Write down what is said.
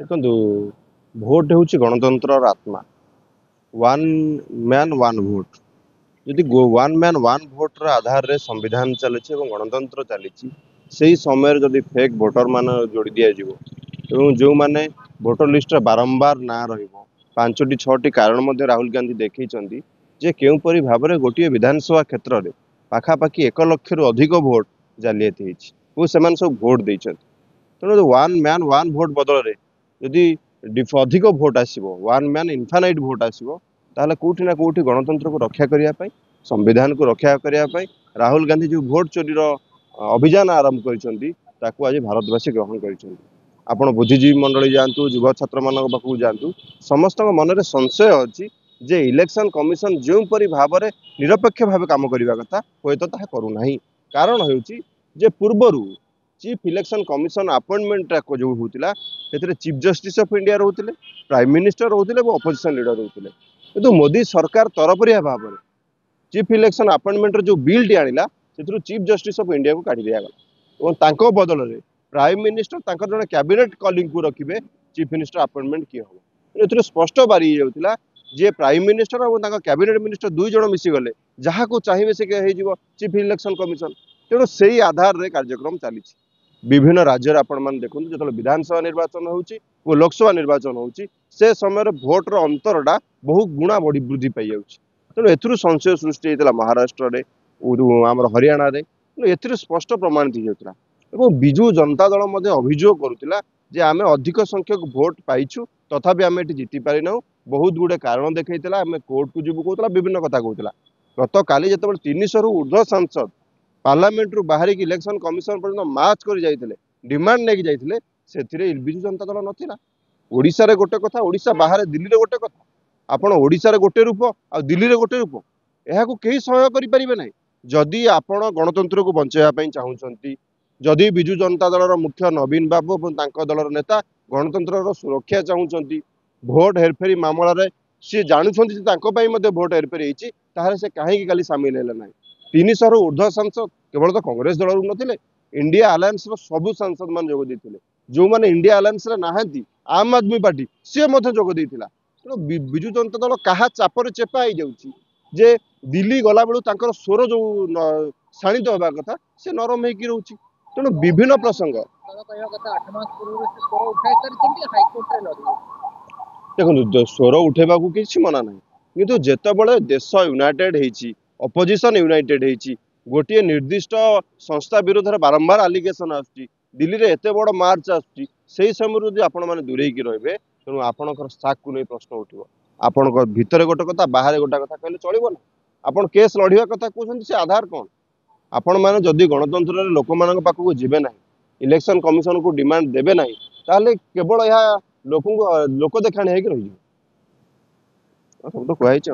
ଦେଖନ୍ତୁ ଭୋଟ ହେଉଛି ଗଣତନ୍ତ୍ରର ଆତ୍ମା। One man one vote. ଯଦି ୱାନ୍ ମ୍ୟାନ୍ ୱାନ୍ ଭୋଟର ଆଧାରରେ ସମ୍ବିଧାନ ଚାଲିଛି ଏବଂ ଗଣତନ୍ତ୍ର ଚାଲିଛି, ସେଇ ସମୟରେ ଯଦି ଫେକ୍ ଭୋଟର ମାନେ ଯୋଡ଼ି ଦିଆଯିବ ଏବଂ ଯେଉଁମାନେ ଭୋଟର ଲିଷ୍ଟରେ ବାରମ୍ବାର ନାଁ ରହିବ, 5ଟି 6ଟି କାରଣ ମଧ୍ୟ ରାହୁଲ ଗାନ୍ଧୀ ଦେଖେଇଛନ୍ତି ଯେ କେଉଁପରି ଭାବରେ ଗୋଟିଏ ବିଧାନସଭା କ୍ଷେତ୍ରରେ ପାଖାପାଖି 1 ଲକ୍ଷରୁ ଅଧିକ ଭୋଟ ଜାଲିଆତି ହେଇଛି ଓ ସେମାନେ ସବୁ ଭୋଟ ଦେଇଛନ୍ତି। ତେଣୁ ୱାନ୍ ମ୍ୟାନ୍ ୱାନ୍ ଭୋଟ ବଦଳରେ ଯଦି ଅଧିକ ଭୋଟ ଆସିବ, ୱାନ୍ ମ୍ୟାନ୍ ଇନଫାନାଇଟ୍ ଭୋଟ ଆସିବ, ତାହେଲେ କୋଉଠି ନା କୋଉଠି ଗଣତନ୍ତ୍ରକୁ ରକ୍ଷା କରିବା ପାଇଁ, ସମ୍ବିଧାନକୁ ରକ୍ଷା କରିବା ପାଇଁ ରାହୁଲ ଗାନ୍ଧୀ ଯେଉଁ ଭୋଟ ଚୋରିର ଅଭିଯାନ ଆରମ୍ଭ କରିଛନ୍ତି ତାକୁ ଆଜି ଭାରତବାସୀ ଗ୍ରହଣ କରିଛନ୍ତି। ଆପଣ ବୁଦ୍ଧିଜୀବୀ ମଣ୍ଡଳୀ ଯାଆନ୍ତୁ, ଯୁବ ଛାତ୍ରମାନଙ୍କ ପାଖକୁ ଯାଆନ୍ତୁ, ସମସ୍ତଙ୍କ ମନରେ ସଂଶୟ ଅଛି ଯେ ଇଲେକ୍ସନ କମିଶନ ଯେଉଁପରି ଭାବରେ ନିରପେକ୍ଷ ଭାବେ କାମ କରିବା କଥା ହୁଏତ ତାହା କରୁନାହିଁ। କାରଣ ହେଉଛି ଯେ ପୂର୍ବରୁ ଚିଫ୍ ଇଲେକ୍ସନ କମିଶନ ଆପଏଣ୍ଟମେଣ୍ଟ ଯେଉଁ ହେଉଥିଲା ସେଥିରେ ଚିଫ୍ ଜଷ୍ଟିସ୍ ଅଫ୍ ଇଣ୍ଡିଆ ରହୁଥିଲେ, ପ୍ରାଇମ୍ ମିନିଷ୍ଟର ରହୁଥିଲେ ଏବଂ ଅପୋଜିସନ ଲିଡର ରହୁଥିଲେ। କିନ୍ତୁ ମୋଦି ସରକାର ତରବରିଆ ଭାବରେ ଚିଫ୍ ଇଲେକ୍ସନ ଆପଏଣ୍ଟମେଣ୍ଟର ଯେଉଁ ବିଲ୍ଟି ଆଣିଲା ସେଥିରୁ ଚିଫ୍ ଜଷ୍ଟିସ୍ ଅଫ୍ ଇଣ୍ଡିଆକୁ କାଢ଼ି ଦିଆଗଲା ଏବଂ ତାଙ୍କ ବଦଳରେ ପ୍ରାଇମ୍ ମିନିଷ୍ଟର ତାଙ୍କର ଜଣେ କ୍ୟାବିନେଟ୍ କଲିଗକୁ ରଖିବେ ଚିଫ୍ ମିନିଷ୍ଟର ଆପଏଣ୍ଟମେଣ୍ଟ କିଏ ହେବ। ଏଥିରୁ ସ୍ପଷ୍ଟ ବାରି ହେଇଯାଉଥିଲା ଯେ ପ୍ରାଇମ୍ ମିନିଷ୍ଟର ଏବଂ ତାଙ୍କ କ୍ୟାବିନେଟ୍ ମିନିଷ୍ଟର 2 ଜଣ ମିଶିଗଲେ ଯାହାକୁ ଚାହିଁବେ ସେ ହେଇଯିବ ଚିଫ୍ ଇଲେକ୍ସନ କମିଶନ। ତେଣୁ ସେଇ ଆଧାରରେ କାର୍ଯ୍ୟକ୍ରମ ଚାଲିଛି। ବିଭିନ୍ନ ରାଜ୍ୟରେ ଆପଣମାନେ ଦେଖନ୍ତୁ ଯେତେବେଳେ ବିଧାନସଭା ନିର୍ବାଚନ ହେଉଛି ଓ ଲୋକସଭା ନିର୍ବାଚନ ହେଉଛି, ସେ ସମୟରେ ଭୋଟର ଅନ୍ତରଟା ବହୁ ଗୁଣା ବୃଦ୍ଧି ପାଇଯାଉଛି। ତେଣୁ ଏଥିରୁ ସଂଶୟ ସୃଷ୍ଟି ହେଇଥିଲା ମହାରାଷ୍ଟ୍ରରେ, ଆମର ହରିୟାଣାରେ, ଏଥିରେ ସ୍ପଷ୍ଟ ପ୍ରମାଣିତ ହେଇଯାଉଥିଲା ଏବଂ ବିଜୁ ଜନତା ଦଳ ମଧ୍ୟ ଅଭିଯୋଗ କରୁଥିଲା ଯେ ଆମେ ଅଧିକ ସଂଖ୍ୟକ ଭୋଟ ପାଇଛୁ, ତଥାପି ଆମେ ଏଠି ଜିତି ପାରିନାହୁଁ। ବହୁତ ଗୁଡ଼େ କାରଣ ଦେଖେଇଥିଲା, ଆମେ କୋର୍ଟକୁ ଯିବୁ କହୁଥିଲା, ବିଭିନ୍ନ କଥା କହୁଥିଲା। ଗତକାଲି ଯେତେବେଳେ 300ରୁ ଉର୍ଦ୍ଧ୍ୱ ସାଂସଦ ପାର୍ଲାମେଣ୍ଟରୁ ବାହାରିକି ଇଲେକ୍ସନ କମିଶନ ପର୍ଯ୍ୟନ୍ତ ମାର୍ଚ୍ଚ କରି ଯାଇଥିଲେ, ଡିମାଣ୍ଡ ନେଇକି ଯାଇଥିଲେ, ସେଥିରେ ବିଜୁ ଜନତା ଦଳ ନଥିଲା। ଓଡ଼ିଶାରେ ଗୋଟେ କଥା, ଓଡ଼ିଶା ବାହାରେ ଦିଲ୍ଲୀରେ ଗୋଟେ କଥା। ଆପଣ ଓଡ଼ିଶାରେ ଗୋଟେ ରୂପ ଆଉ ଦିଲ୍ଲୀରେ ଗୋଟେ ରୂପ, ଏହାକୁ କେହି ସହ୍ୟ କରିପାରିବେ ନାହିଁ। ଯଦି ଆପଣ ଗଣତନ୍ତ୍ରକୁ ବଞ୍ଚାଇବା ପାଇଁ ଚାହୁଁଛନ୍ତି, ଯଦି ବିଜୁ ଜନତା ଦଳର ମୁଖ୍ୟ ନବୀନ ବାବୁ ଏବଂ ତାଙ୍କ ଦଳର ନେତା ଗଣତନ୍ତ୍ରର ସୁରକ୍ଷା ଚାହୁଁଛନ୍ତି, ଭୋଟ ହେରଫେରି ମାମଲାରେ ସିଏ ଜାଣୁଛନ୍ତି ଯେ ତାଙ୍କ ପାଇଁ ମଧ୍ୟ ଭୋଟ ହେରଫେରି ହେଇଛି, ତାହେଲେ ସେ କାହିଁକି କାଲି ସାମିଲ ହେଲେ ନାହିଁ? 300ରୁ ଉର୍ଦ୍ଧ୍ୱ ସାଂସଦ କେବଳ ତ କଂଗ୍ରେସ ଦଳରୁ ନଥିଲେ, ଇଣ୍ଡିଆ ଆଲାଏନ୍ସର ସବୁ ସାଂସଦ ମାନେ ଯୋଗ ଦେଇଥିଲେ। ଯେଉଁମାନେ ଇଣ୍ଡିଆ ଆଲାଏନ୍ସରେ ନାହାନ୍ତି, ଆମ୍ ଆଦମୀ ପାର୍ଟି, ସିଏ ମଧ୍ୟ ଯୋଗ ଦେଇଥିଲା। ତେଣୁ ବିଜୁ ଜନତା ଦଳ କାହା ଚାପରେ ଚେପା ହେଇଯାଉଛି ଯେ ଦିଲ୍ଲୀ ଗଲାବେଳୁ ତାଙ୍କର ସ୍ୱର ଯେଉଁ ଶାଣିତ ହେବା କଥା ସେ ନରମ ହେଇକି ରହୁଛି। ତେଣୁ ବିଭିନ୍ନ ପ୍ରସଙ୍ଗ ଦେଖନ୍ତୁ, ସ୍ୱର ଉଠେଇବାକୁ କିଛି ମନା ନାହିଁ, କିନ୍ତୁ ଯେତେବେଳେ ଦେଶ ୟୁନାଇଟେଡ୍ ହେଇଛି, ଅପୋଜିସନ ୟୁନାଇଟେଡ୍ ହେଇଛି, ଗୋଟିଏ ନିର୍ଦ୍ଦିଷ୍ଟ ସଂସ୍ଥା ବିରୋଧରେ ବାରମ୍ବାର ଆଲିଗେସନ ଆସୁଛି, ଦିଲ୍ଲୀରେ ଏତେ ବଡ଼ ମାର୍ଚ୍ଚ ଆସୁଛି, ସେଇ ସମୟରୁ ଯଦି ଆପଣମାନେ ଦୂରେଇକି ରହିବେ, ତେଣୁ ଆପଣଙ୍କର ସାକ୍କୁ ନେଇ ପ୍ରଶ୍ନ ଉଠିବ। ଆପଣଙ୍କ ଭିତରେ ଗୋଟେ କଥା, ବାହାରେ ଗୋଟେ କଥା କହିଲେ ଚଳିବ ନା? ଆପଣ କେସ୍ ଲଢ଼ିବା କଥା କହୁଛନ୍ତି, ସେ ଆଧାର କ'ଣ? ଆପଣମାନେ ଯଦି ଗଣତନ୍ତ୍ରରେ ଲୋକମାନଙ୍କ ପାଖକୁ ଯିବେ ନାହିଁ, ଇଲେକ୍ସନ କମିଶନକୁ ଡିମାଣ୍ଡ ଦେବେ ନାହିଁ, ତାହେଲେ କେବଳ ଏହା ଲୋକ ଦେଖାଣି ହେଇକି ରହିଯିବ। ସବୁ ତ କୁହାଯାଇଛି।